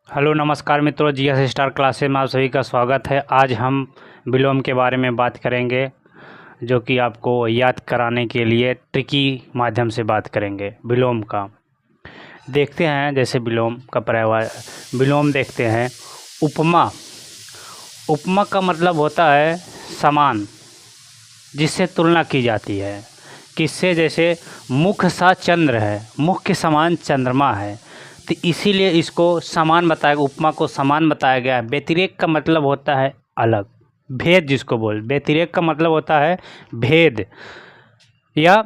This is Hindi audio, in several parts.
हेलो नमस्कार मित्रों, जीएस स्टार क्लासेस में आप सभी का स्वागत है। आज हम विलोम के बारे में बात करेंगे, जो कि आपको याद कराने के लिए ट्रिकी माध्यम से बात करेंगे विलोम का। देखते हैं जैसे विलोम का पर्याय विलोम देखते हैं। उपमा। उपमा का मतलब होता है समान, जिससे तुलना की जाती है। किससे? जैसे मुख सा चंद्र है, मुख के समान चंद्रमा है, तो इसीलिए इसको समान बताया, उपमा को समान बताया गया है। व्यतिरेक का मतलब होता है अलग, भेद जिसको बोल। व्यतिरेक का मतलब होता है भेद या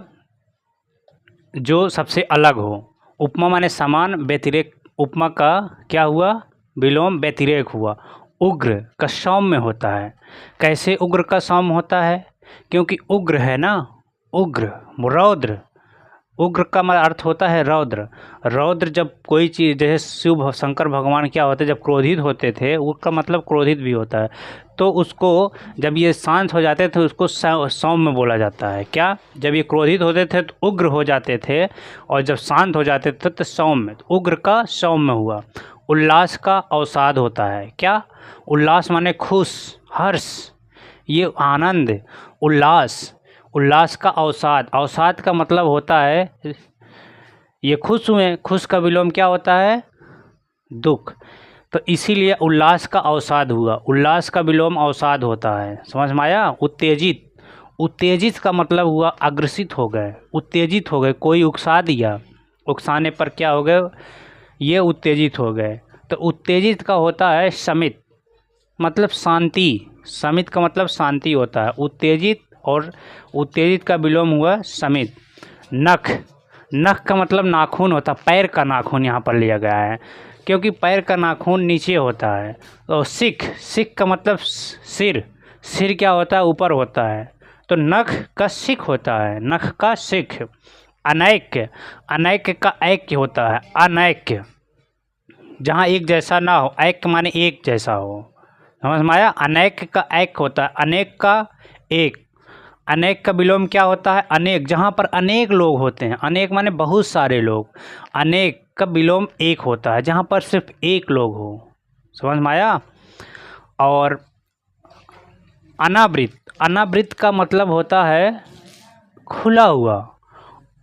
जो सबसे अलग हो। उपमा माने समान, व्यतिरेक। उपमा का क्या हुआ? विलोम व्यतिरेक हुआ। उग्र का सौम्य होता है। कैसे उग्र का सौम्य होता है? क्योंकि उग्र है ना, उग्र, रौद्र। उग्र का अर्थ होता है रौद्र। रौद्र जब कोई चीज़, जैसे शिव शंकर भगवान क्या होते, जब क्रोधित होते थे, उग्र का मतलब क्रोधित भी होता है। तो उसको जब ये शांत हो जाते थे उसको सौम्य बोला जाता है। क्या? जब ये क्रोधित होते थे तो उग्र हो जाते थे, और जब शांत हो जाते थे तो सौम्य। तो उग्र का सौम्य हुआ। उल्लास का अवसाद होता है। क्या? उल्लास माने खुश, हर्ष, ये आनंद, उल्लास। उल्लास का अवसाद। अवसाद का मतलब होता है ये खुश हुए, खुश का विलोम क्या होता है? दुख। तो इसीलिए उल्लास का अवसाद हुआ। उल्लास का विलोम अवसाद होता है। समझ में आया? उत्तेजित। उत्तेजित का मतलब हुआ अग्रसित हो गए, उत्तेजित हो गए, कोई उकसा दिया, उकसाने पर क्या हो गए? ये उत्तेजित हो गए। तो उत्तेजित का होता है शमित, मतलब शांति। शमित का मतलब शांति होता है। उत्तेजित और उत्तेजित का विलोम हुआ शमित। नख। नख का मतलब नाखून होता है, पैर का नाखून यहाँ पर लिया गया है, क्योंकि पैर का नाखून नीचे होता है। और सिख। सिख का मतलब सिर। सिर क्या होता है? ऊपर होता है। तो नख का सिख होता है, नख का सिख। अनैक्य। अनैक्य का ऐक्य होता है, अनैक्य, जहाँ एक जैसा ना हो। ऐक्य माने एक जैसा हो। समझ में आया? अनेक का एक होता है, अनेक का एक। अनेक का विलोम क्या होता है? अनेक, जहाँ पर अनेक लोग होते हैं। अनेक माने बहुत सारे लोग। अनेक का विलोम एक होता है, जहाँ पर सिर्फ एक लोग हो। समझ में आया? और अनावृत। अनावृत का मतलब होता है खुला हुआ,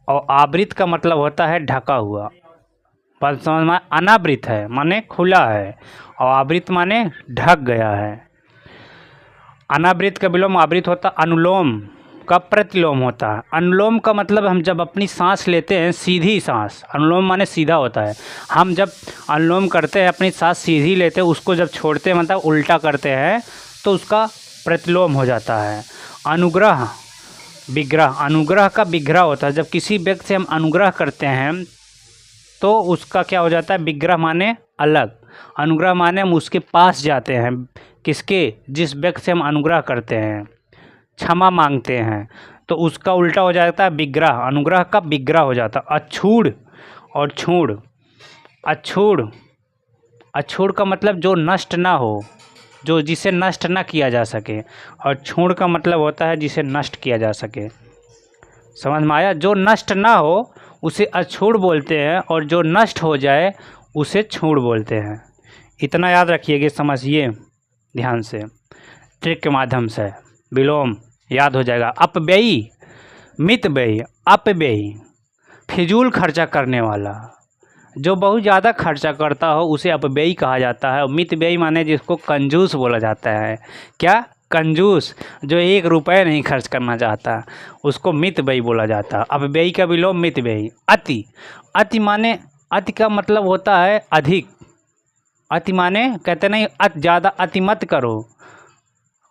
और आवृत का मतलब होता है ढका हुआ। बात समझ में? अनावृत है माने खुला है, और आवृत माने ढक गया है। अनावृत का विलोम आवृत होता। अनुलोम का प्रतिलोम होता है। अनुलोम का मतलब हम जब अपनी सांस लेते हैं, सीधी सांस। अनुलोम माने सीधा होता है। हम जब अनुलोम करते हैं, अपनी सांस सीधी लेते हैं, उसको जब छोड़ते हैं मतलब उल्टा करते हैं, तो उसका प्रतिलोम हो जाता है। अनुग्रह, विग्रह। अनुग्रह का विग्रह होता है। जब किसी व्यक्ति से हम अनुग्रह करते हैं तो उसका क्या हो जाता है? विग्रह माने अलग। अनुग्रह माने हम उसके पास जाते हैं। किसके? जिस व्यक्ति से हम अनुग्रह करते हैं, क्षमा मांगते हैं, तो उसका उल्टा हो जाता है विग्रह। अनुग्रह का विग्रह हो जाता है। अछूड़ और छूड़। अछूड़। अछूड़ का मतलब जो नष्ट ना हो, जो जिसे नष्ट ना किया जा सके। और छूड़ का मतलब होता है जिसे नष्ट किया जा सके। समझ में आया? जो नष्ट ना हो उसे अछूड़ बोलते हैं, और जो नष्ट हो जाए उसे छूड़ बोलते हैं। इतना याद रखिएगा, समझिए ध्यान से। ट्रिक के माध्यम से विलोम याद हो जाएगा। अपव्ययी, मितव्ययी, अपव्ययी, फिजूल खर्चा करने वाला। जो बहुत ज़्यादा खर्चा करता हो उसे अपव्ययी कहा जाता है। और मितव्ययी माने जिसको कंजूस बोला जाता है। क्या? कंजूस, जो 1 रुपये नहीं खर्च करना चाहता, उसको मितव्ययी बोला जाता है। अपव्ययी का विलोम मितव्ययी। अति। अति माने, अति का मतलब होता है अधिक। अति माने कहते नहीं अति ज़्यादा, अति मत करो,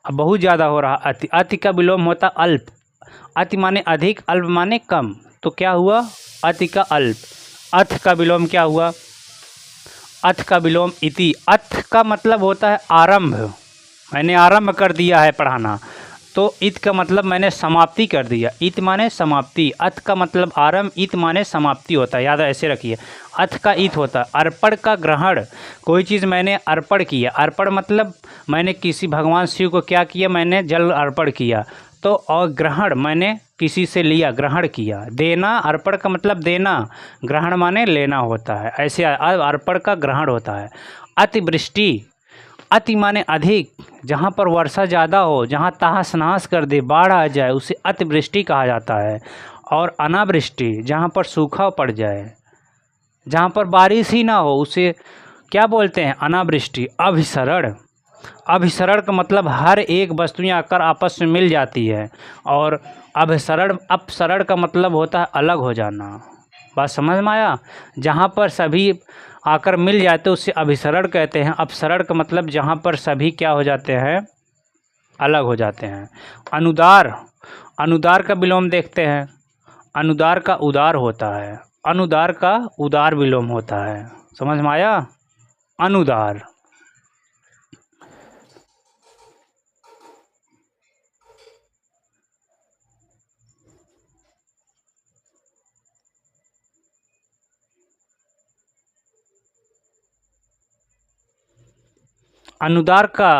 अब बहुत ज़्यादा हो रहा अति। अति का विलोम होता अल्प। अति माने अधिक, अल्प माने कम। तो क्या हुआ? अति का अल्प। अथ का विलोम क्या हुआ? अथ का विलोम इति। अथ का मतलब होता है आरंभ, मैंने आरंभ कर दिया है पढ़ाना। तो इत का मतलब मैंने समाप्ति कर दिया। इत माने समाप्ति। अथ का मतलब आरंभ, इत माने समाप्ति होता है। याद ऐसे रखिए। अथ का इत होता है। अर्पण का ग्रहण। कोई चीज़ मैंने अर्पण किया। अर्पण मतलब मैंने किसी भगवान शिव को क्या किया? मैंने जल अर्पण किया। तो और ग्रहण मैंने किसी से लिया, ग्रहण किया। देना, अर्पण का मतलब देना, ग्रहण माने लेना होता है। ऐसे अर्पण का ग्रहण होता है। अतिवृष्टि, अति माने अधिक, जहाँ पर वर्षा ज़्यादा हो, जहाँ तहस नहस कर दे, बाढ़ आ जाए, उसे अतिवृष्टि कहा जाता है। और अनावृष्टि, जहाँ पर सूखा पड़ जाए, जहाँ पर बारिश ही ना हो, उसे क्या बोलते हैं? अनावृष्टि। अभिसरण, अभिसरण का मतलब हर एक वस्तुएं आकर आपस में मिल जाती है। और अभिसरण, अपसरण का मतलब होता है अलग हो जाना। बात समझ में आया? जहाँ पर सभी आकर मिल जाते उसे अभिसरण कहते हैं। अपसरण का मतलब जहाँ पर सभी क्या हो जाते हैं? अलग हो जाते हैं। अनुदार, अनुदार का विलोम देखते हैं। अनुदार का उदार होता है, अनुदार का उदार विलोम होता है। समझ में आया? अनुदार। अनुदार का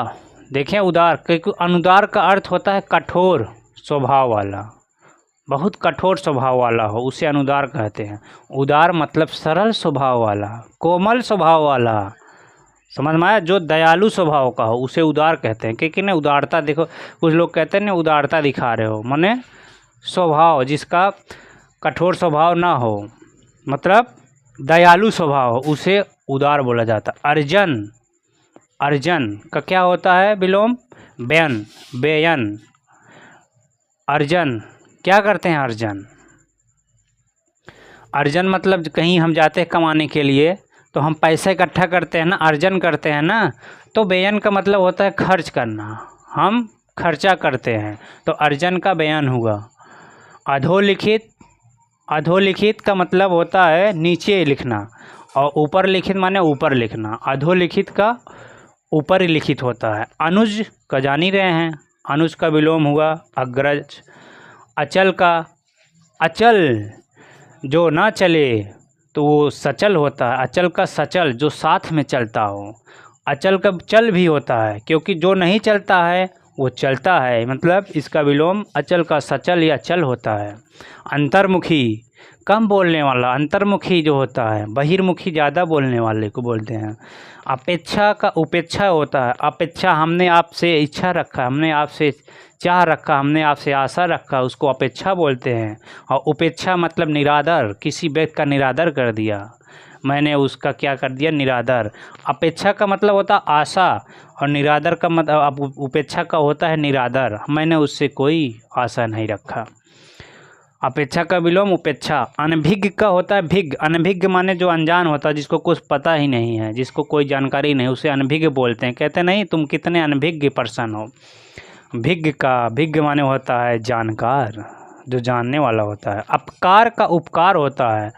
देखें, उदार, क्योंकि अनुदार का अर्थ होता है कठोर स्वभाव वाला, बहुत कठोर स्वभाव वाला हो, उसे अनुदार कहते हैं। उदार मतलब सरल स्वभाव वाला, कोमल स्वभाव वाला। समझ में आया? जो दयालु स्वभाव का हो उसे उदार कहते हैं। क्योंकि ना उदारता, देखो कुछ लोग कहते हैं ना उदारता दिखा रहे हो, माने स्वभाव जिसका कठोर स्वभाव ना हो, मतलब दयालु स्वभाव हो, उसे उदार बोला जाता है। अर्जन, अर्जन का क्या होता है विलोम? बेयन, बेयन। अर्जन, क्या करते हैं अर्जन? अर्जन मतलब कहीं हम जाते हैं कमाने के लिए तो हम पैसा इकट्ठा करते हैं ना, अर्जन करते हैं ना। तो बेयन का मतलब होता है खर्च करना, हम खर्चा करते हैं, तो अर्जन का बेयन हुआ। अधोलिखित, अधोलिखित का मतलब होता है नीचे लिखना, और ऊपर लिखित माने ऊपर लिखना। अधोलिखित का ऊपर ही लिखित होता है। अनुज का जान ही रहे हैं, अनुज का विलोम हुआ अग्रज। अचल का, अचल जो ना चले तो वो सचल होता है। अचल का सचल, जो साथ में चलता हो। अचल का चल भी होता है, क्योंकि जो नहीं चलता है वो चलता है, मतलब इसका विलोम अचल का सचल या चल होता है। अंतर्मुखी, कम बोलने वाला, अंतर्मुखी जो होता है, बहिर्मुखी ज़्यादा बोलने वाले को बोलते हैं। अपेक्षा का उपेक्षा होता है। अपेक्षा, हमने आपसे इच्छा रखा, हमने आपसे चाह रखा, हमने आपसे आशा रखा, उसको अपेक्षा बोलते हैं। और उपेक्षा मतलब निरादर, किसी व्यक्ति का निरादर कर दिया, मैंने उसका क्या कर दिया? निरादर। अपेक्षा का मतलब होता है आशा, और निरादर का मतलब, उपेक्षा का होता है निरादर, मैंने उससे कोई आशा नहीं रखा। अपेक्षा का विलोम उपेक्षा। अनभिज्ञ का होता है भिज्ञ। अनभिज्ञ माने जो अनजान होता है, जिसको कुछ पता ही नहीं है, जिसको कोई जानकारी नहीं, उसे अनभिज्ञ बोलते हैं। कहते नहीं तुम कितने अनभिज्ञ पर्सन हो। भिज्ञ का, भिज्ञ माने होता है जानकार, जो जानने वाला होता है। अपकार का उपकार होता है,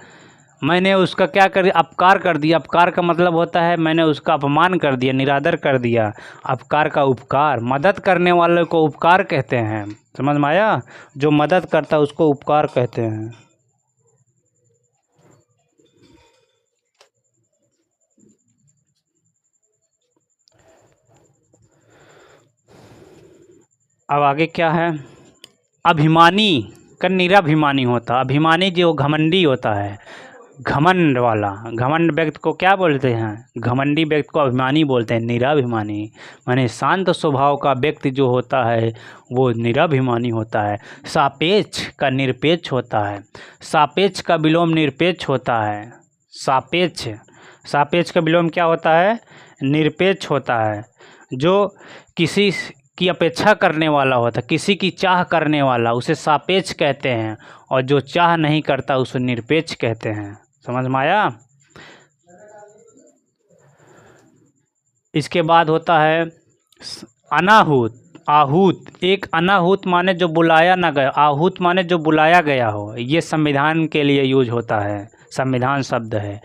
मैंने उसका क्या कर दिया? अपकार कर दिया। अपकार का मतलब होता है मैंने उसका अपमान कर दिया, निरादर कर दिया। अपकार का उपकार, मदद करने वाले को उपकार कहते हैं। समझ में आया? जो मदद करता है उसको उपकार कहते हैं। अब आगे क्या है? अभिमानी का निराभिमानी होता है। अभिमानी जो घमंडी होता है, घमंड वाला, घमंड व्यक्ति को क्या बोलते हैं? घमंडी व्यक्ति को अभिमानी बोलते हैं। निराभिमानी माने शांत स्वभाव का व्यक्ति जो होता है वो निराभिमानी होता है। सापेक्ष का निरपेक्ष होता है। सापेक्ष का विलोम निरपेक्ष होता है। सापेक्ष, सापेक्ष का विलोम क्या होता है? निरपेक्ष होता है। जो किसी की अपेक्षा करने वाला होता है, किसी की चाह करने वाला, उसे सापेक्ष कहते हैं। और जो चाह नहीं करता उसे निरपेक्ष कहते हैं। समझ में आया? इसके बाद होता है अनाहूत। आहूत, एक अनाहूत माने जो बुलाया ना गया, आहूत माने जो बुलाया गया हो। ये संविधान के लिए यूज होता है, संविधान शब्द है।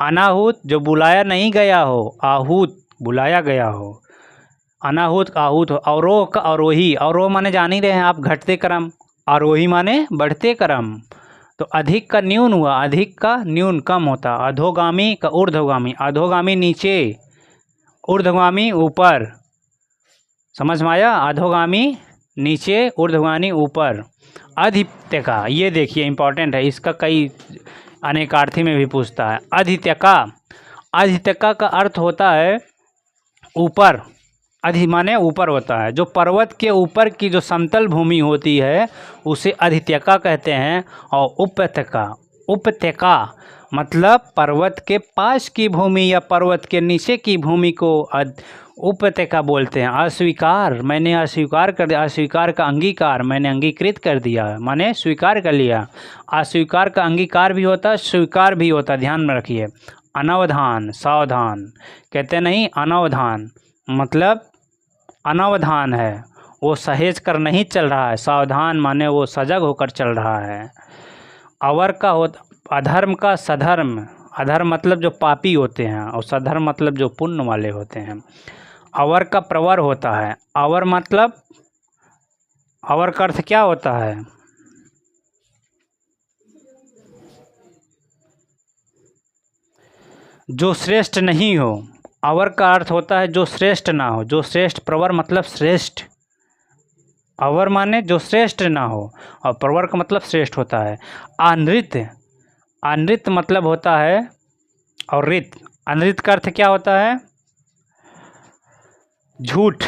अनाहूत जो बुलाया नहीं गया हो, आहूत बुलाया गया हो। अनाहूत आहूत हो। अवरोह का अवरोही, अवरोह माने जान ही रहे हैं आप, घटते क्रम। आरोही माने बढ़ते क्रम। तो अधिक का न्यून हुआ, अधिक का न्यून कम होता। अधोगामी का ऊर्ध्वगामी, अधोगामी नीचे, ऊर्ध्वगामी ऊपर। समझ में आया? अधोगामी नीचे, ऊर्ध्वगामी ऊपर। अधित्य का, ये देखिए इंपॉर्टेंट है, इसका कई अनेकार्थी में भी पूछता है। अधित्य का, अधित्यका का अर्थ होता है ऊपर, अधि माने ऊपर होता है। जो पर्वत के ऊपर की जो समतल भूमि होती है उसे अधित्यका कहते हैं। और उपत्यका मतलब पर्वत के पास की भूमि या पर्वत के नीचे की भूमि को उपत्यका बोलते हैं। अस्वीकार, मैंने अस्वीकार कर दिया। अस्वीकार का अंगीकार, मैंने अंगीकृत कर दिया, माने स्वीकार कर लिया। अस्वीकार का अंगीकार भी होता है, स्वीकार भी होता है, ध्यान में रखिए। अनवधान, सावधान कहते नहीं, अनवधान मतलब अनवधान है, वो सहेज कर नहीं चल रहा है। सावधान माने वो सजग होकर चल रहा है। अवर का होता अधर्म का सधर्म, अधर्म मतलब जो पापी होते हैं और सधर्म मतलब जो पुण्य वाले होते हैं। अवर का प्रवर होता है। अवर मतलब, अवर का अर्थ क्या होता है? जो श्रेष्ठ नहीं हो। अवर का अर्थ होता है जो श्रेष्ठ ना हो, जो श्रेष्ठ। प्रवर मतलब श्रेष्ठ। अवर माने जो श्रेष्ठ ना हो और प्रवर का मतलब श्रेष्ठ होता है। अनृत, अनृत मतलब होता है और रित, अनृत का अर्थ क्या होता है? झूठ।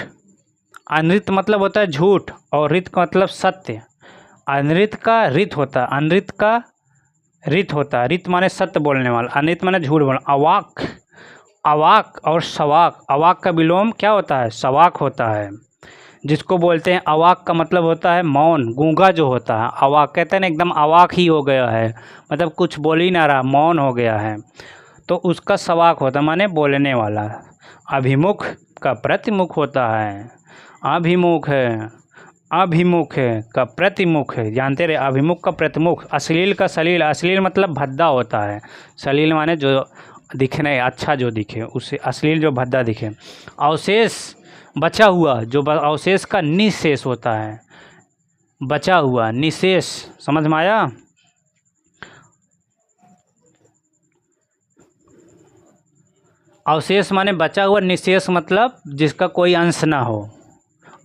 अनृत मतलब होता है झूठ और रित का मतलब सत्य। अनृत का रित होता है, अनृत का रित होता है। रित माने सत्य बोलने वाला, अनृत माने झूठ बोलना। अवाक, अवाक और सवाक, अवाक का विलोम क्या होता है? सवाक होता है, जिसको बोलते हैं अवाक का मतलब होता है मौन, गूंगा जो होता है। अवाक कहते हैं ना, एकदम अवाक ही हो गया है, मतलब कुछ बोल ही ना रहा, मौन हो गया है, तो उसका सवाक होता है, माने बोलने वाला। अभिमुख का प्रतिमुख होता है। अभिमुख है, अभिमुख है का प्रतिमुख है, जानते रहे। अभिमुख का प्रतिमुख। अश्लील का सलील, अश्लील मतलब भद्दा होता है। सलील माने जो दिखने अच्छा जो दिखे, उसे अश्लील जो भद्दा दिखे। अवशेष बचा हुआ, जो अवशेष का निशेष होता है, बचा हुआ, निशेष, समझ में आया? अवशेष माने बचा हुआ, निशेष मतलब जिसका कोई अंश ना हो।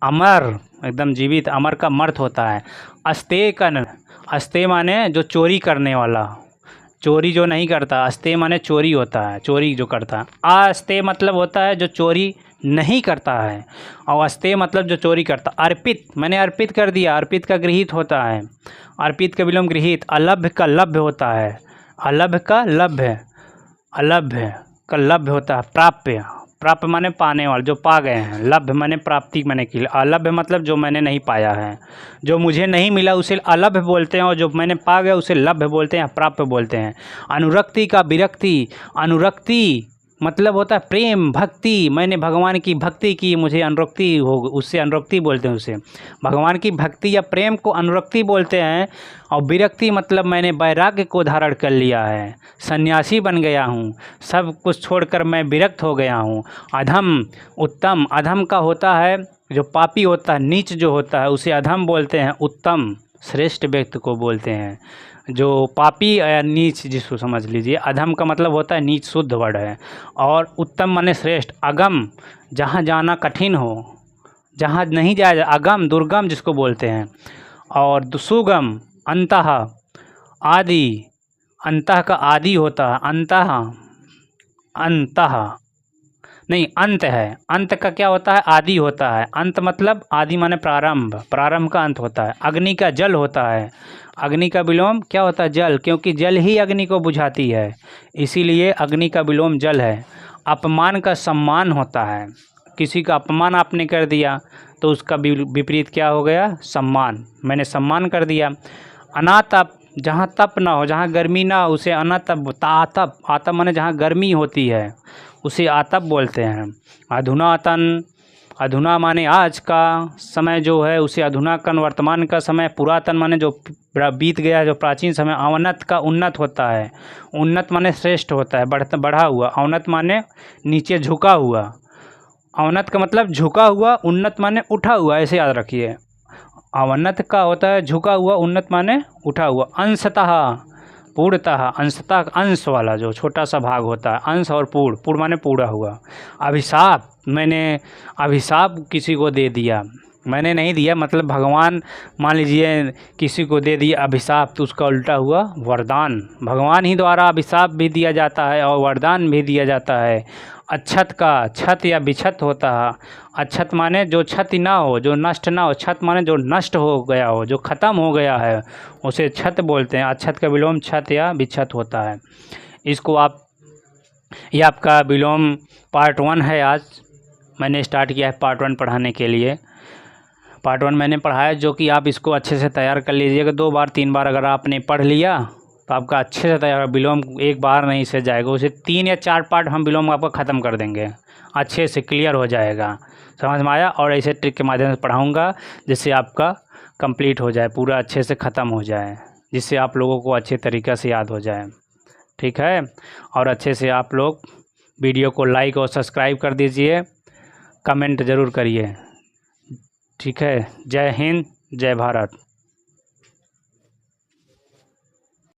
अमर एकदम जीवित, अमर का मर्थ होता है। अस्तेय कन, अस्तेय माने जो चोरी करने वाला, चोरी जो नहीं करता। अस्तेय माने चोरी होता है, चोरी जो करता है। अस्तेय मतलब होता है जो चोरी नहीं करता है, और अस्तेय मतलब जो चोरी करता। अर्पित, मैंने अर्पित कर दिया, अर्पित का गृहीत होता है। अर्पित का विलोम गृहीत। अलभ्य का लभ्य होता है, अलभ्य का लभ्य, अलभ्य का लभ्य होता है। प्राप्य, प्राप्य माने पाने वाला, जो पा गए हैं। लभ्य माने प्राप्ति माने की। अलभ्य मतलब जो मैंने नहीं पाया है, जो मुझे नहीं मिला उसे अलभ्य बोलते हैं, और जो मैंने पा गया उसे लभ्य बोलते हैं, प्राप्य बोलते हैं। अनुरक्ति का विरक्ति, अनुरक्ति मतलब होता है प्रेम, भक्ति। मैंने भगवान की भक्ति की, मुझे अनुरक्ति हो, उससे अनुरक्ति बोलते हैं। उसे भगवान की भक्ति या प्रेम को अनुरक्ति बोलते हैं। और विरक्ति मतलब मैंने वैराग्य को धारण कर लिया है, सन्यासी बन गया हूँ, सब कुछ छोड़कर मैं विरक्त हो गया हूँ। अधम, उत्तम, अधम का होता है जो पापी होता है, नीच जो होता है उसे अधम बोलते हैं। उत्तम श्रेष्ठ व्यक्ति को बोलते हैं, जो पापी या नीच जिसको समझ लीजिए। अधम का मतलब होता है नीच, शुद्ध वर्ड है। और उत्तम माने श्रेष्ठ। अगम, जहाँ जाना कठिन हो, जहाँ नहीं जाया जाए। अगम, दुर्गम जिसको बोलते हैं। और सुगम, अंतः, आदि, अंतः का आदि होता है। अंतः, अंतः नहीं, अंत है। अंत का क्या होता है? आदि होता है। अंत मतलब आदि माने प्रारंभ, प्रारंभ का अंत होता है। अग्नि का जल होता है। अग्नि का विलोम क्या होता है? जल, क्योंकि जल ही अग्नि को बुझाती है, इसीलिए अग्नि का विलोम जल है। अपमान का सम्मान होता है। किसी का अपमान आपने कर दिया तो उसका विपरीत क्या हो गया? सम्मान, मैंने सम्मान कर दिया। अनातप, जहाँ तप ना हो, जहाँ गर्मी ना हो उसे अनातप। आतप, आतप माने जहाँ गर्मी होती है उसे आतप बोलते हैं। अधुनातन, अधुना माने आज का समय जो है उसे अधुनाकन, वर्तमान का समय। पुरातन माने जो बीत गया, जो प्राचीन समय। अवनत का उन्नत होता है। उन्नत माने श्रेष्ठ होता है, बढ़ा हुआ। अवनत माने नीचे झुका हुआ। अवनत का मतलब झुका हुआ, उन्नत माने उठा हुआ, ऐसे याद रखिए। अवनत का होता है झुका हुआ, उन्नत माने उठा हुआ। अंशतः, पूर्णतः, अंशतः अंश वाला जो छोटा सा भाग होता है। अंश और पूर्ण, पूर्ण माने पूरा हुआ। अभिशाप, मैंने अभिशाप किसी को दे दिया, मैंने नहीं दिया, मतलब भगवान मान लीजिए किसी को दे दिया अभिशाप तो उसका उल्टा हुआ वरदान। भगवान ही द्वारा अभिशाप भी दिया जाता है और वरदान भी दिया जाता है। अक्षत का छत या बिछत होता है। अक्षत माने जो क्षति ना हो, जो नष्ट ना हो। छत माने जो नष्ट हो गया हो, जो ख़त्म हो गया है, उसे छत बोलते हैं। अक्षत का विलोम छत या बिछत होता है। इसको आप, ये आपका विलोम पार्ट 1 है। आज मैंने स्टार्ट किया है पार्ट 1 पढ़ाने के लिए। पार्ट 1 मैंने पढ़ाया, जो कि आप इसको अच्छे से तैयार कर लीजिएगा। 2 बार 3 बार अगर आपने पढ़ लिया तो आपका अच्छे से तैयार, विलोम एक बार नहीं से जाएगा। उसे 3 या 4 पार्ट हम विलोम आपका ख़त्म कर देंगे, अच्छे से क्लियर हो जाएगा। समझ में आया? और ऐसे ट्रिक के माध्यम से पढ़ाऊँगा जिससे आपका कंप्लीट हो जाए, पूरा अच्छे से ख़त्म हो जाए, जिससे आप लोगों को अच्छे तरीक़े से याद हो जाए। ठीक है? और अच्छे से आप लोग वीडियो को लाइक और सब्सक्राइब कर दीजिए, कमेंट ज़रूर करिए। ठीक है? जय हिंद, जय भारत।